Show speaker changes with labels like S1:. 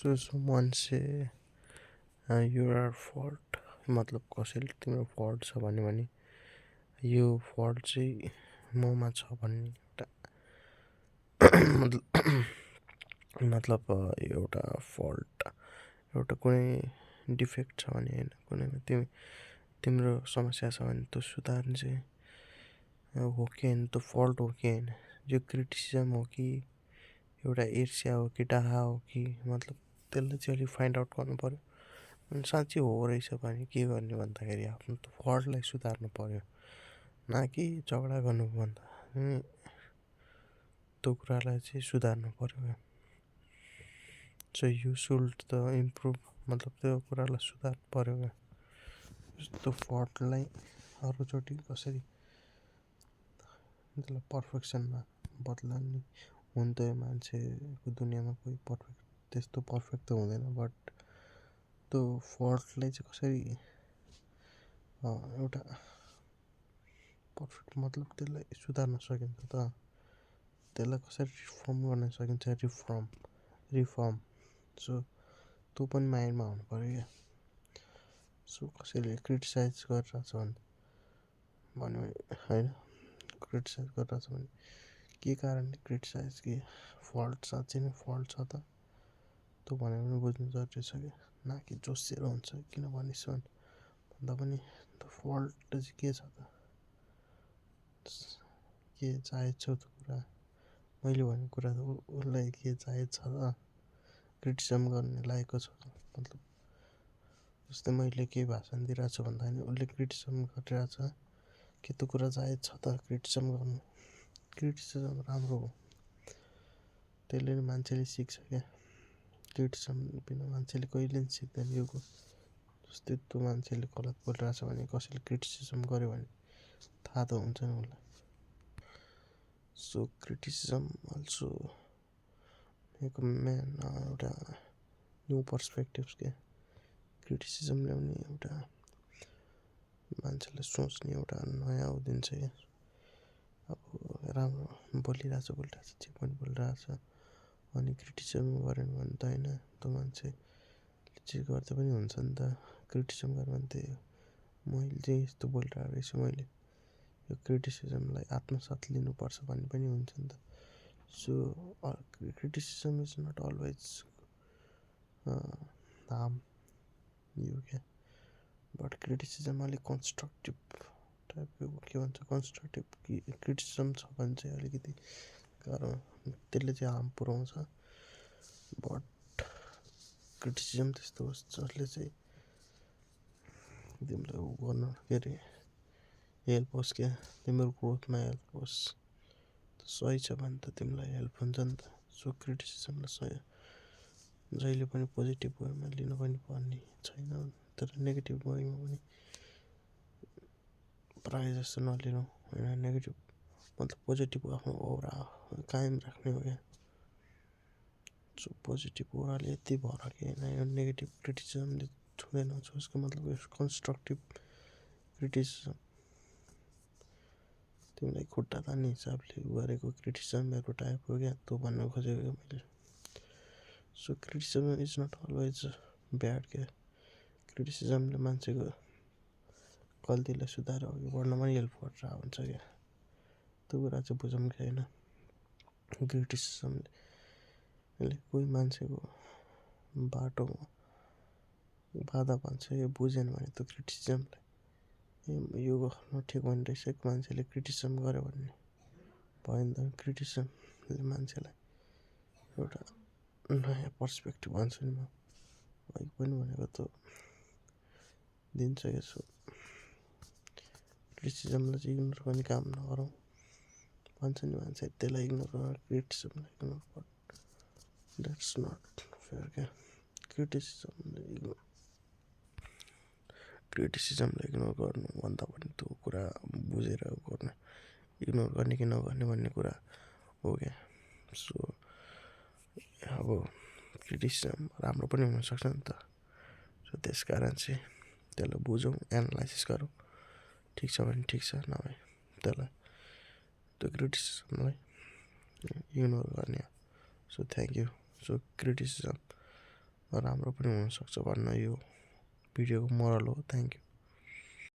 S1: So someone say you are fault मतलब कसैले तिम्रो फल्ट छ भने यो फल्ट चाहिँ ममा छ भन्ने मतलब एउटा फल्ट एउटा कुनै डिफेक्ट छ भने होइन कुनै तिम्रो समस्या छ भने त्यो सुधार्ने चाहिँ हो कि होइन त्यो फल्ट हो कि होइन यो क्रिटिसिजम हो कि एउटा ईर्ष्या हो कि डाहा हो कि मतलब त्यसलाई चाहिँ अलिक फाइन्ड आउट गर्नु पऱ्यो अनि साँच्चै हो रहेछ भने के गर्ने भन्दाखेरि आफ्नो त्यो फल्टलाई सुधार्नु पऱ्यो न कि झगडा गर्नुभन्दा त्यो कुरालाई चाहिँ सुधार्नु पऱ्यो सो यु सुड त इम्प्रुभ मतलब त्यो कुरालाई सुधार्नु पऱ्यो त्यो फल्टलाई अरूचोटि कसरी त्यसलाई पर्फेक्सनमा बदलाउने हुन त यो मान्छेको दुनियाँमा कोही त्यस्तो पर्फेक्ट त हुँदैन बट त्यो फल्टलाई चाहिँ कसरी एउटा पर्फेक्ट मतलब त्यसलाई सुधार्न सकिन्छ त त्यसलाई कसरी रिफर्म गर्न सकिन्छ रिफर्म सो त्यो पनि माइन्डमा हुनु पऱ्यो क्या सो कसैले क्रिटिसाइज गरिरहेछ भन्यो होइन क्रिटिसाइज गरिरहेछ भने के कारणले क्रिटिसाइज कि फल्ट साँच्चै नै फल्ट छ त त्यो भनेर पनि बुझ्नु जरुरी छ क्या न कि जोसिएर हुन्छ किन भनिस् भन्दा पनि त्यो फल्ट चाहिँ के छ त के जायज छ त्यो कुरा मैले भनेको कुरा त उसलाई के जायज छ त क्रिटिसिजम गर्ने लायकको छ मतलब जस्तै मैले केही भाषण दिइरहेको छु भन्दाखेरि उसले क्रिटिसिजम गरिरहेछ के त्यो कुरा जायज छ त क्रिटिसिजम गर्नु क्रिटिसिजम राम्रो हो त्यसले नै मान्छेले सिक्छ क्या क्रिटिसिजम बिना मान्छेले कहिले पनि सिक्दैन यो जस्तै त्यो मान्छेले गलत बोलिरहेछ भने कसैले क्रिटिसिजम गर्यो भने थाहा त हुन्छ नि उसलाई सो क्रिटिसिजम अल्सो एक म्यान एउटा न्यू पर्सपेक्टिभ्स के क्रिटिसिजम ल्याउने एउटा मान्छेलाई सोच्ने एउटा नयाँ उ दिन्छ क्या अब राम्रो बोलिरहेछ जे पनि बोलिरहेछ अनि क्रिटिसिजम गरेन भने त होइन त्यो मान्छेले चाहिँ गर्दा पनि हुन्छ नि त क्रिटिसिजम गर्यो भने त्यही मैले चाहिँ यस्तो बोलिरहेको रहेछु मैले यो क्रिटिसिजमलाई आत्मसात लिनुपर्छ भन्ने पनि हुन्छ नि त so criticism is not always harm यो क्या बट क्रिटिसिजम अलिक कन्स्ट्रक्टिभ टाइपको के भन्छ कन्स्ट्रक्टिभ क्रिटिसिजम छ भने चाहिँ अलिकति गाह्रो त्यसले चाहिँ हार्म पुऱ्याउँछ बट क्रिटिसिजम त्यस्तो होस् जसले चाहिँ तिमीलाई उ गर्नु के अरे हेल्प होस् क्या तिम्रो ग्रोथमा हेल्प होस् सही छ भने त तिमीलाई हेल्प हुन्छ नि त सो क्रिटिसिजमलाई जहिले पनि पोजिटिभ वेमा लिनु पनि पर्ने छैन तर नेगेटिभ वेमा पनि प्रायः जस्तो नलिनु होइन नेगेटिभ मतलब पोजिटिभ आफ्नो औरा कायम राख्ने हो क्या सो पोजिटिभ ओराले यति भर कि होइन यो नेगेटिभ क्रिटिसिजमले छुँदैन जसको मतलब यो कन्स्ट्रक्टिभ क्रिटिसिजम तिमीलाई खुट्टा तान्ने हिसाबले गरेको क्रिटिसिजमहरूको टाइप हो क्या त्यो भन्न खोजेको मैले so criticism is not always bad क्या क्रिटिसिजमले मान्छेको गल्तीलाई सुधारेर अघि बढ्नमा पनि हेल्प गरेर हुन्छ क्या त्यो कुरा चाहिँ बुझौँ कि होइन क्रिटिसिजमले कोही मान्छेको बाटोमा बाधा भन्छ यो बुझेन भने त्यो क्रिटिसिजमलाई यो गर्नु ठिक हुने रहेछ मान्छेले क्रिटिसिजम गर्यो भन्ने भयो नि त क्रिटिसिजमले मान्छेलाई एउटा नयाँ पर्सपेक्टिभ भन्छु नि म अघि पनि भनेको त दिन्छ यसो क्रिटिसिजमलाई चाहिँ इग्नोर गर्ने काम नगरौँ भन्छ नि मान्छे त्यसलाई इग्नोर गर क्रिटिसिजमलाई इग्नोर गर द्याट्स नट फेयर क्या क्रिटिसिजमलाई इग्नोर गर्नुभन्दा पनि त्यो कुरा बुझेर गर्नु इग्नोर गर्ने कि नगर्ने भन्ने कुरा हो क्या सो अब क्रिटिसिजम राम्रो पनि हुनसक्छ नि त सो त्यस कारण चाहिँ त्यसलाई बुझौँ एनालाइसिस गरौँ ठिक छ भने ठिक छ नभए त्यसलाई त्यो क्रिटिसिजमलाई इग्नोर गर्ने so thank you so criticism राम्रो पनि हुनसक्छ भन्न यो भिडियोको मोरल हो। Thank you.